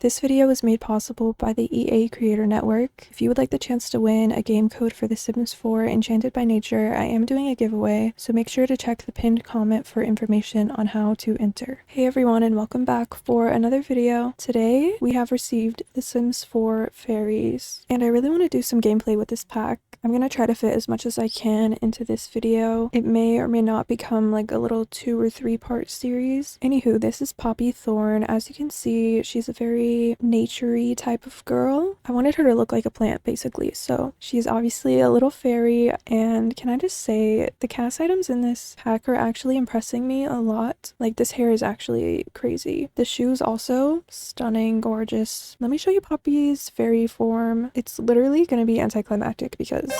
This video was made possible by the EA Creator Network. If you would like the chance to win a game code for The Sims 4 Enchanted by Nature, I am doing a giveaway, so make sure to check the pinned comment for information on how to enter. Hey everyone, and welcome back for another video. Today we have received The Sims 4 Fairies, and I really want to do some gameplay with this pack. I'm gonna try to fit as much as I can into this video. It may or may not become like a little 2 or 3 part series. Anywho, this is Poppy Thorn. As you can see, she's a very nature-y type of girl. I wanted her to look like a plant basically, so she's obviously a little fairy. And can I just say, the cast items in this pack are actually impressing me a lot. Like, this hair is actually crazy. The shoes also stunning, gorgeous. Let me show you Poppy's fairy form. It's literally gonna be anticlimactic because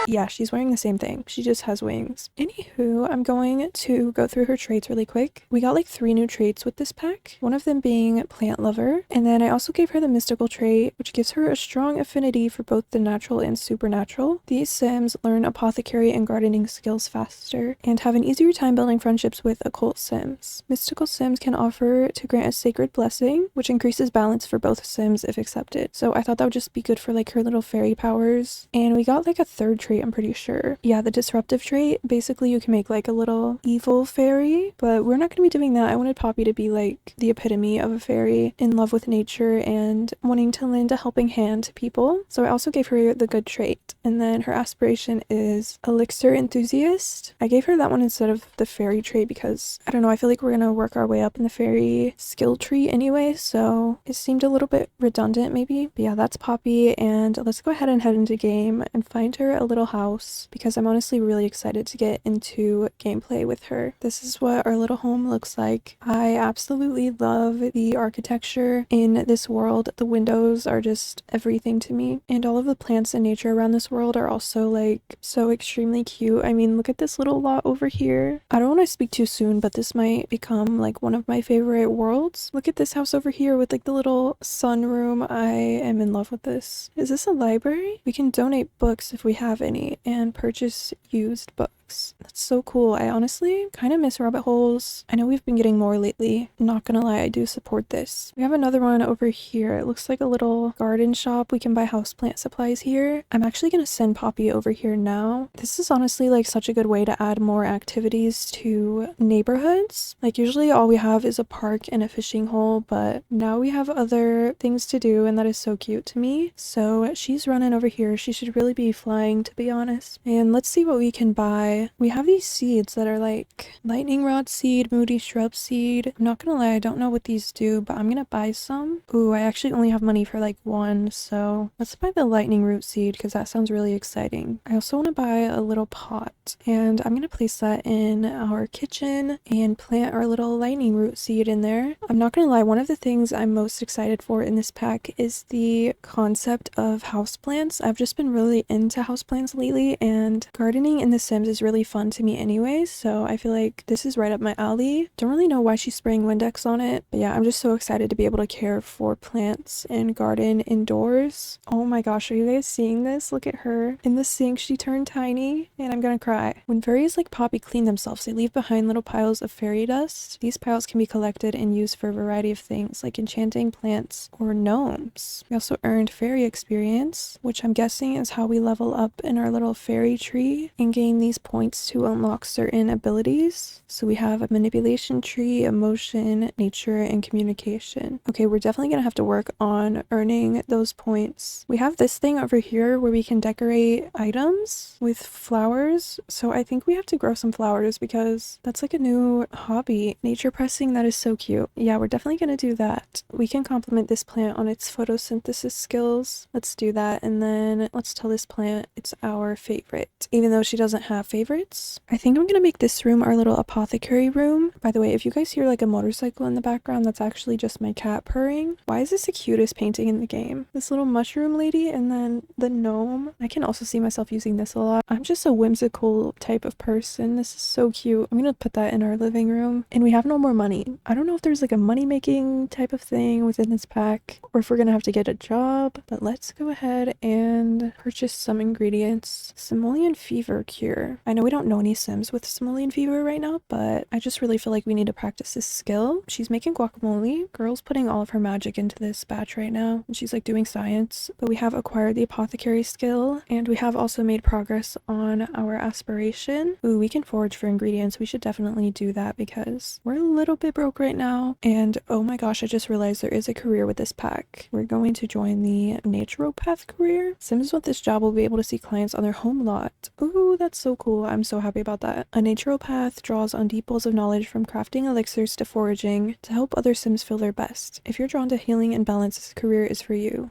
yeah, she's wearing the same thing. She just has wings. Anywho, I'm going to go through her traits really quick. We got like 3 new traits with this pack, one of them being plant lover. And then I also gave her the mystical trait, which gives her a strong affinity for both the natural and supernatural. These Sims learn apothecary and gardening skills faster and have an easier time building friendships with occult Sims. Mystical Sims can offer to grant a sacred blessing, which increases balance for both Sims if accepted. So I thought that would just be good for like her little fairy powers. And we got like a 3rd trait, I'm pretty sure. Yeah, the disruptive trait. Basically, you can make like a little evil fairy, but we're not going to be doing that. I wanted Poppy to be like the epitome of a fairy, in love with nature and wanting to lend a helping hand to people. So I also gave her the good trait. And then her aspiration is elixir enthusiast. I gave her that one instead of the fairy trait because, I don't know, I feel like we're going to work our way up in the fairy skill tree anyway, so it seemed a little bit redundant maybe. But yeah, that's Poppy, and let's go ahead and head into game and find her a little house because I'm honestly really excited to get into gameplay with her. This is what our little home looks like. I absolutely love the architecture in this world. The windows are just everything to me, and all of the plants and nature around this world are also like so extremely cute. I mean, look at this little lot over here. I don't want to speak too soon, but this might become like one of my favorite worlds. Look at this house over here with like the little sunroom. I am in love with this. Is this a library? We can donate books if we have any and purchase used books. That's so cool. I honestly kind of miss rabbit holes. I know we've been getting more lately. Not gonna lie, I do support this. We have another one over here. It looks like a little garden shop. We can buy houseplant supplies here. I'm actually gonna send Poppy over here now. This is honestly like such a good way to add more activities to neighborhoods. Like, usually all we have is a park and a fishing hole, but now we have other things to do, and that is so cute to me. So she's running over here. She should really be flying, to be honest. And let's see what we can buy. We have these seeds that are like lightning rod seed, moody shrub seed. I'm not gonna lie, I don't know what these do, but I'm gonna buy some. Ooh, I actually only have money for like 1, so let's buy the lightning root seed because that sounds really exciting. I also want to buy a little pot, and I'm gonna place that in our kitchen and plant our little lightning root seed in there. I'm not gonna lie, one of the things I'm most excited for in this pack is the concept of houseplants. I've just been really into houseplants lately, and gardening in The Sims is really fun to me anyways, so I feel like this is right up my alley. Don't really know why she's spraying Windex on it, but yeah, I'm just so excited to be able to care for plants and garden indoors. Oh my gosh, are you guys seeing this? Look at her in the sink. She turned tiny and I'm gonna cry. When fairies like Poppy clean themselves, they leave behind little piles of fairy dust. These piles can be collected and used for a variety of things like enchanting plants or gnomes. We also earned fairy experience, which I'm guessing is how we level up in our little fairy tree and gain these points to unlock certain abilities. So we have a manipulation tree, emotion, nature, and communication. Okay, we're definitely gonna have to work on earning those points. We have this thing over here where we can decorate items with flowers, so I think we have to grow some flowers because that's like a new hobby. Nature pressing, that is so cute. Yeah, we're definitely gonna do that. We can compliment this plant on its photosynthesis skills. Let's do that, and then let's tell this plant it's our favorite, even though she doesn't have favorites. I think I'm gonna make this room our little apothecary room. By the way, if you guys hear like a motorcycle in the background, that's actually just my cat purring. Why is this the cutest painting in the game? This little mushroom lady and then the gnome. I can also see myself using this a lot. I'm just a whimsical type of person. This is so cute. I'm gonna put that in our living room. And we have no more money. I don't know if there's like a money making type of thing within this pack or if we're gonna have to get a job, but let's go ahead and purchase some ingredients. Simoleon fever cure. I know we don't know any Sims with simoleon fever right now, but I just really feel like we need to practice this skill. She's making guacamole. Girl's putting all of her magic into this batch right now, and she's like doing science. But we have acquired the apothecary skill, and we have also made progress on our aspiration. Ooh, we can forage for ingredients. We should definitely do that because we're a little bit broke right now. And oh my gosh, I just realized there is a career with this pack. We're going to join the naturopath career. Sims with this job will be able to see clients on their home lot. Ooh, that's so cool. I'm so happy about that. A naturopath draws on deep pools of knowledge from crafting elixirs to foraging to help other Sims feel their best. If you're drawn to healing and balance, this career is for you.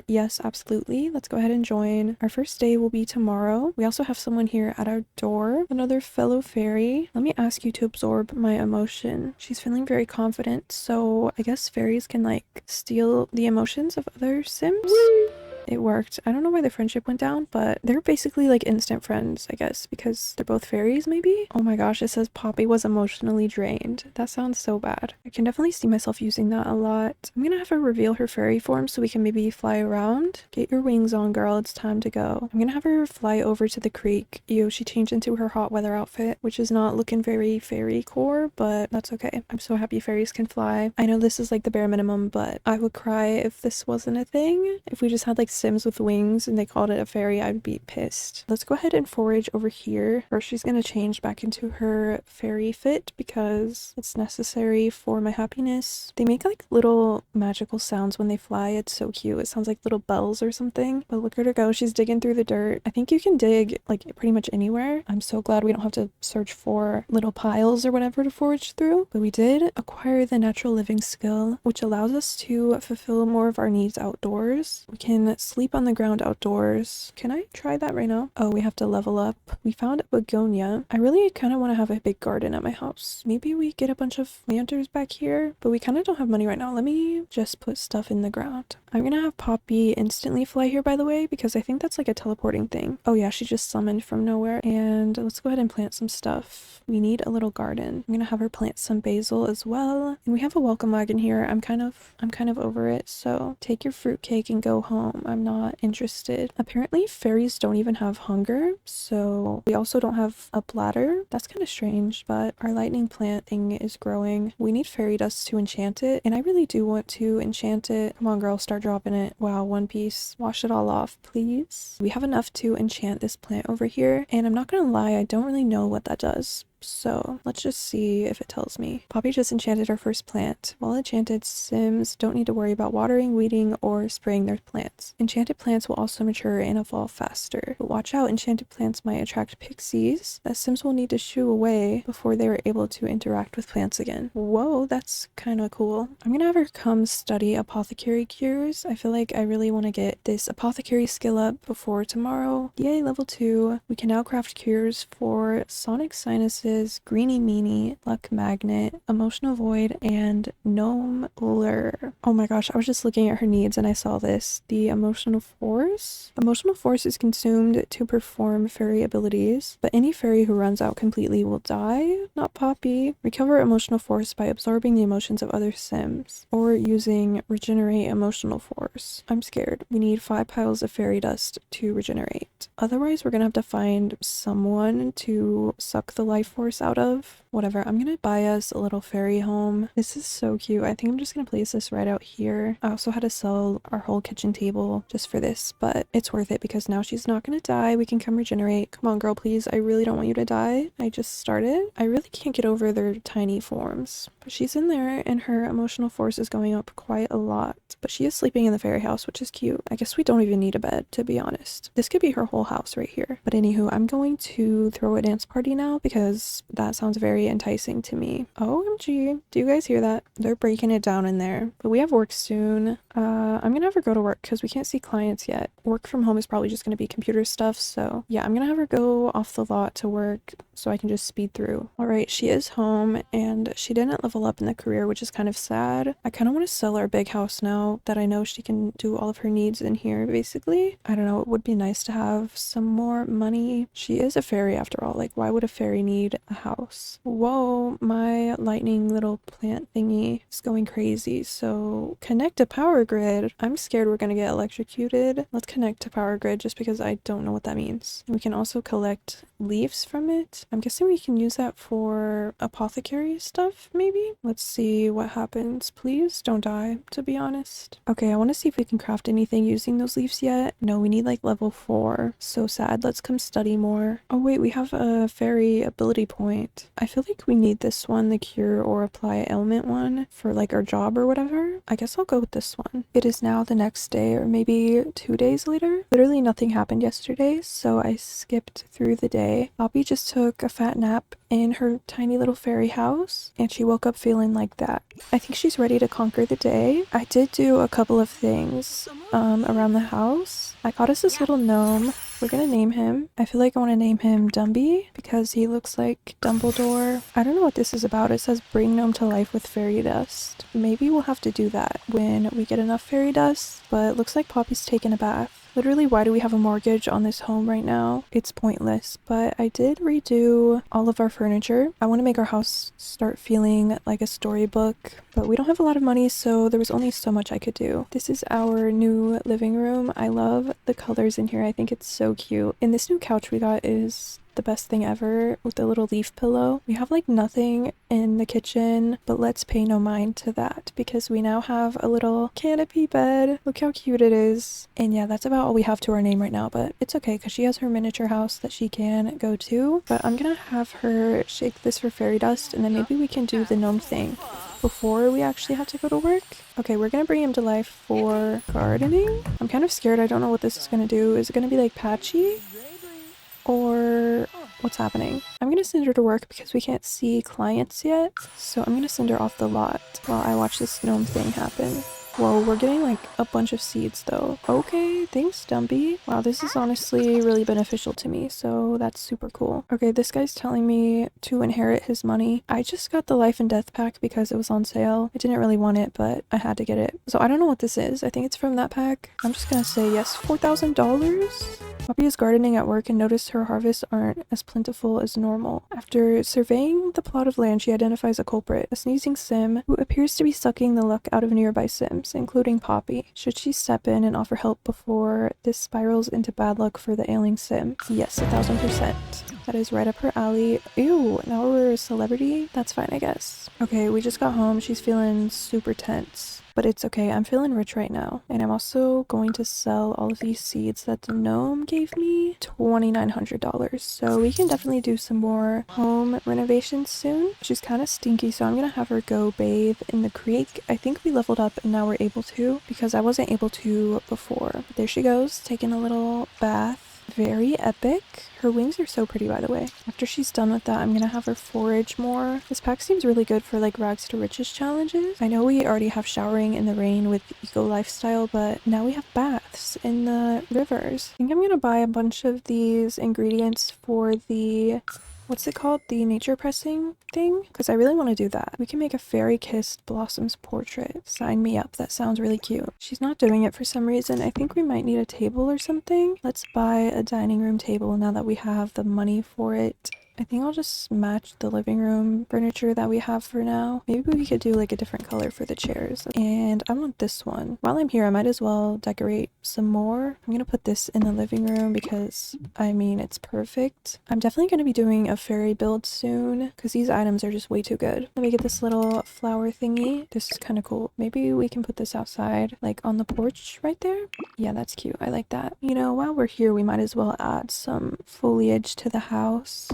Yes, absolutely. Let's go ahead and join. Our first day will be tomorrow. We also have someone here at our door, another fellow fairy. Let me ask you to absorb my emotion. She's feeling very confident, so I guess fairies can like steal the emotions of other Sims. It worked. I don't know why the friendship went down, but they're basically like instant friends, I guess, because they're both fairies, maybe? Oh my gosh, it says Poppy was emotionally drained. That sounds so bad. I can definitely see myself using that a lot. I'm gonna have her reveal her fairy form so we can maybe fly around. Get your wings on, girl. It's time to go. I'm gonna have her fly over to the creek. Ew, she changed into her hot weather outfit, which is not looking very fairy core, but that's okay. I'm so happy fairies can fly. I know this is like the bare minimum, but I would cry if this wasn't a thing. If we just had like Sims with wings and they called it a fairy, I'd be pissed. Let's go ahead and forage over here. First, she's gonna change back into her fairy fit because it's necessary for my happiness. They make like little magical sounds when they fly. It's so cute. It sounds like little bells or something. But look at her go. She's digging through the dirt. I think you can dig like pretty much anywhere. I'm so glad we don't have to search for little piles or whatever to forage through. But we did acquire the natural living skill, which allows us to fulfill more of our needs outdoors. We can sleep on the ground outdoors. Can I try that right now? Oh, we have to level up. We found a begonia. I really kind of want to have a big garden at my house. Maybe we get a bunch of planters back here, but we kind of don't have money right now. Let me just put stuff in the ground. I'm gonna have Poppy instantly fly here, by the way, because I think that's like a teleporting thing. Oh yeah, she just summoned from nowhere. And let's go ahead and plant some stuff. We need a little garden. I'm gonna have her plant some basil as well. And we have a welcome wagon here. I'm kind of over it. So take your fruitcake and go home. I'm not interested. Apparently fairies don't even have hunger, so we also don't have a bladder. That's kind of strange, but our lightning plant thing is growing. We need fairy dust to enchant it, and I really do want to enchant it. Come on, girl, start dropping it. Wow, one piece. Wash it all off, please. We have enough to enchant this plant over here, and I'm not gonna lie, I don't really know what that does. So let's just see if it tells me. Poppy just enchanted our first plant. While enchanted, Sims don't need to worry about watering, weeding, or spraying their plants. Enchanted plants will also mature and evolve faster. But watch out, enchanted plants might attract pixies that Sims will need to shoo away before they are able to interact with plants again. Whoa, that's kind of cool. I'm gonna have her come study apothecary cures. I feel like I really want to get this apothecary skill up before tomorrow. Yay, level 2. We can now craft cures for sonic sinuses, greeny meanie, luck magnet, emotional void, and gnome lure. Oh my gosh, I was just looking at her needs and I saw this. The emotional force. Emotional force is consumed to perform fairy abilities, but any fairy who runs out completely will die. Not Poppy. Recover emotional force by absorbing the emotions of other Sims or using regenerate emotional force. I'm scared. We need 5 piles of fairy dust to regenerate. Otherwise, we're gonna have to find someone to suck the life force out of. Whatever, I'm gonna buy us a little fairy home. This is so cute. I think I'm just gonna place this right out here. I also had to sell our whole kitchen table just for this, but it's worth it because now she's not gonna die. We can come regenerate. Come on, girl, please. I really don't want you to die. I just started. I really can't get over their tiny forms. But she's in there and her emotional force is going up quite a lot. But she is sleeping in the fairy house, which is cute. I guess we don't even need a bed, to be honest. This could be her whole house right here. But anywho, I'm going to throw a dance party now because that sounds very enticing to me. OMG. Do you guys hear that? They're breaking it down in there. But we have work soon. I'm gonna have her go to work because we can't see clients yet. Work from home is probably just gonna be computer stuff. So yeah, I'm gonna have her go off the lot to work so I can just speed through. All right, she is home and she didn't level up in the career, which is kind of sad. I kind of want to sell our big house now that I know she can do all of her needs in here, basically. I don't know, it would be nice to have some more money. She is a fairy after all. Like, why would a fairy need a house? Whoa, my lightning little plant thingy is going crazy. So connect to power grid. I'm scared we're gonna get electrocuted. Let's connect to power grid just because I don't know what that means. And we can also collect leaves from it. I'm guessing we can use that for apothecary stuff, maybe? Let's see what happens. Please don't die, to be honest. Okay, I want to see if we can craft anything using those leaves yet. No, we need like level 4. So sad. Let's come study more. Oh wait, we have a fairy ability point. I feel like we need this one, the cure or apply ailment one, for like our job or whatever. I guess I'll go with this one. It is now the next day, or maybe 2 days later. Literally nothing happened yesterday, so I skipped through the day. Poppy just took a fat nap in her tiny little fairy house, and she woke up feeling like that. I think she's ready to conquer the day. I did do a couple of things around the house. I got us this little gnome. We're gonna name him. I feel like I want to name him Dumby because he looks like Dumbledore. I don't know what this is about. It says bring gnome to life with fairy dust. Maybe we'll have to do that when we get enough fairy dust, but it looks like Poppy's taking a bath. Literally, why do we have a mortgage on this home right now? It's pointless, but I did redo all of our furniture. I want to make our house start feeling like a storybook, but we don't have a lot of money, so there was only so much I could do. This is our new living room. I love the colors in here. I think it's so cute. And this new couch we got is the best thing ever with the little leaf pillow. We have like nothing in the kitchen, but let's pay no mind to that because we now have a little canopy bed. Look how cute it is. And yeah, that's about all we have to our name right now, but it's okay because she has her miniature house that she can go to. But I'm gonna have her shake this for fairy dust, and then maybe we can do the gnome thing before we actually have to go to work. Okay, we're gonna bring him to life for gardening. I'm kind of scared. I don't know what this is gonna do. Is it gonna be like patchy? Or what's happening? I'm gonna send her to work because we can't see clients yet, so I'm gonna send her off the lot while I watch this gnome thing happen. Whoa, we're getting like a bunch of seeds though. Okay, thanks Dumpy. Wow, this is honestly really beneficial to me, so that's super cool. Okay, this guy's telling me to inherit his money. I just got the life and death pack because it was on sale. I didn't really want it, but I had to get it. So I don't know what this is. I think it's from that pack. I'm just gonna say yes. $4,000? Poppy is gardening at work and noticed her harvests aren't as plentiful as normal. After surveying the plot of land, she identifies a culprit, a sneezing sim who appears to be sucking the luck out of nearby sims, including Poppy. Should she step in and offer help before this spirals into bad luck for the ailing sim? Yes, 1000%. That is right up her alley. Ew, now we're a celebrity? That's fine, I guess. Okay, we just got home. She's feeling super tense. But it's okay, I'm feeling rich right now. And I'm also going to sell all of these seeds that the gnome gave me. $2,900. So we can definitely do some more home renovations soon. She's kind of stinky, so I'm gonna have her go bathe in the creek. I think we leveled up and now we're able to because I wasn't able to before. But there she goes, taking a little bath. Very epic. Her wings are so pretty, by the way. After she's done with that, I'm gonna have her forage more. This pack seems really good for like rags to riches challenges. I know we already have showering in the rain with eco lifestyle, but now we have baths in the rivers. I think I'm gonna buy a bunch of these ingredients for the what's it called? The nature pressing thing? Because I really want to do that. We can make a fairy kissed blossoms portrait. Sign me up. That sounds really cute. She's not doing it for some reason. I think we might need a table or something. Let's buy a dining room table now that we have the money for it. I think I'll just match the living room furniture that we have for now. Maybe we could do like a different color for the chairs. And I want this one. While I'm here, I might as well decorate some more. I'm gonna put this in the living room because, I mean, it's perfect. I'm definitely gonna be doing a fairy build soon because these items are just way too good. Let me get this little flower thingy. This is kind of cool. Maybe we can put this outside, like on the porch right there. Yeah, that's cute. I like that. You know, while we're here, we might as well add some foliage to the house.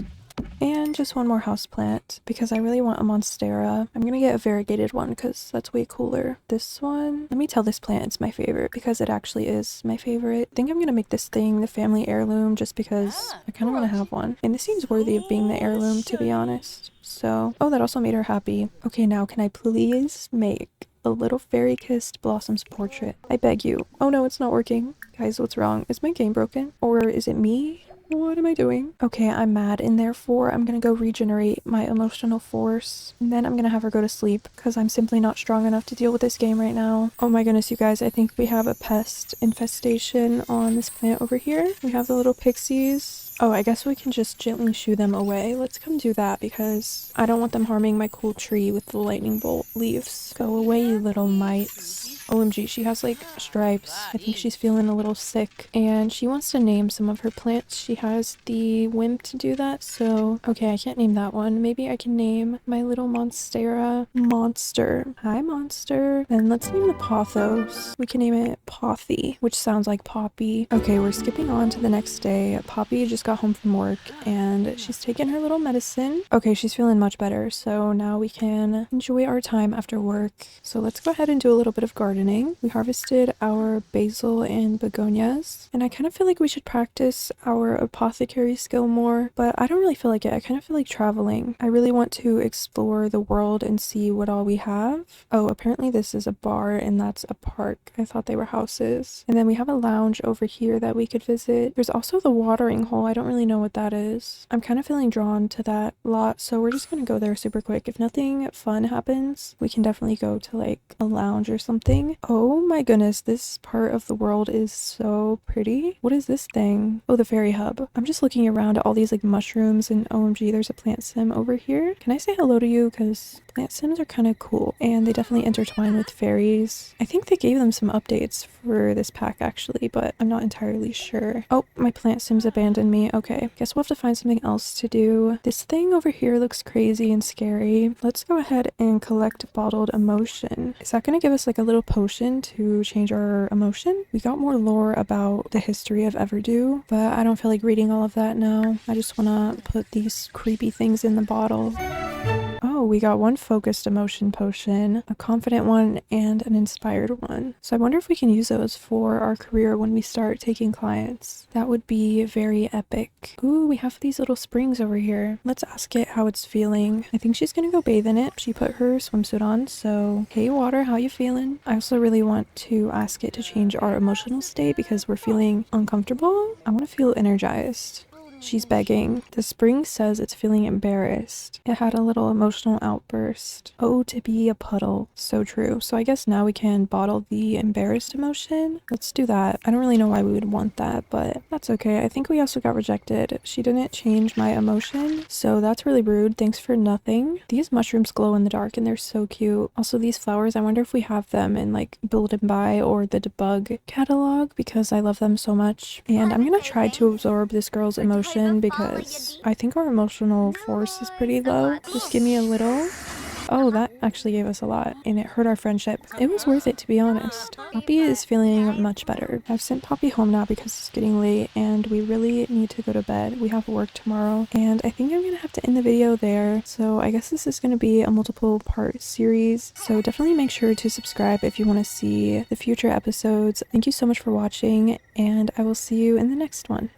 And just one more houseplant because I really want a monstera. I'm gonna get a variegated one because that's way cooler. This one, let me tell this plant it's my favorite because it actually is my favorite. I think I'm gonna make this thing the family heirloom just because I kind of want to have one. And this seems worthy of being the heirloom, to be honest. So, oh, that also made her happy. Okay, now can I please make a little fairy kissed blossoms portrait? I beg you. Oh no, it's not working. Guys, what's wrong? Is my game broken? Or is it me? What am I doing? Okay, I'm mad, and therefore I'm gonna go regenerate my emotional force, and then I'm gonna have her go to sleep because I'm simply not strong enough to deal with this game right now. Oh my goodness, you guys, I think we have a pest infestation on this plant over here. We have the little pixies Oh, I guess we can just gently shoo them away. Let's come do that because I don't want them harming my cool tree with the lightning bolt leaves. Go away, you little mites. OMG, she has like stripes. I think she's feeling a little sick and she wants to name some of her plants. She has the whim to do that. So, okay, I can't name that one. Maybe I can name my little monstera Monster. Hi, Monster. Then let's name the pothos. We can name it Pothy, which sounds like Poppy. Okay, we're skipping on to the next day. Poppy just got home from work and she's taken her little medicine. Okay, she's feeling much better. So now we can enjoy our time after work. So let's go ahead and do a little bit of gardening. We harvested our basil and begonias, and I kind of feel like we should practice our apothecary skill more, but I don't really feel like it. I kind of feel like traveling. I really want to explore the world and see what all we have. Oh, apparently this is a bar and that's a park. I thought they were houses. And then we have a lounge over here that we could visit. There's also the watering hole. I don't really know what that is. I'm kind of feeling drawn to that lot, so we're just gonna go there super quick. If nothing fun happens, we can definitely go to like a lounge or something. Oh my goodness, this part of the world is so pretty. What is this thing? Oh, the fairy hub. I'm just looking around at all these like mushrooms and OMG, there's a plant sim over here. Can I say hello to you? Because plant sims are kind of cool and they definitely intertwine with fairies. I think they gave them some updates for this pack actually, but I'm not entirely sure. Oh, my plant sims abandoned me. Okay, guess we'll have to find something else to do. This thing over here looks crazy and scary. Let's go ahead and collect bottled emotion. Is that going to give us like a little potion to change our emotion? We got more lore about the history of Everdew, but I don't feel like reading all of that now. I just want to put these creepy things in the bottle. Oh, we got one focused emotion potion, a confident one, and an inspired one. So I wonder if we can use those for our career when we start taking clients. That would be very epic. Ooh, we have these little springs over here. Let's ask it how it's feeling. I think she's gonna go bathe in it. She put her swimsuit on, so hey water, how you feeling? I also really want to ask it to change our emotional state because we're feeling uncomfortable. I want to feel energized. She's begging. The spring says it's feeling embarrassed. It had a little emotional outburst. Oh, to be a puddle. So true. So I guess now we can bottle the embarrassed emotion. Let's do that. I don't really know why we would want that, but that's okay. I think we also got rejected. She didn't change my emotion, so that's really rude. Thanks for nothing. These mushrooms glow in the dark and they're so cute. Also, these flowers, I wonder if we have them in like Build and Buy or the Debug catalog because I love them so much. And I'm gonna try to absorb this girl's emotion because I think our emotional force is pretty low. Just give me a little. Oh, that actually gave us a lot and it hurt our friendship. It was worth it, to be honest. Poppy is feeling much better. I've sent Poppy home now because it's getting late and we really need to go to bed. We have work tomorrow and I think I'm gonna have to end the video there. So I guess this is gonna be a multiple part series. So definitely make sure to subscribe if you want to see the future episodes. Thank you so much for watching and I will see you in the next one.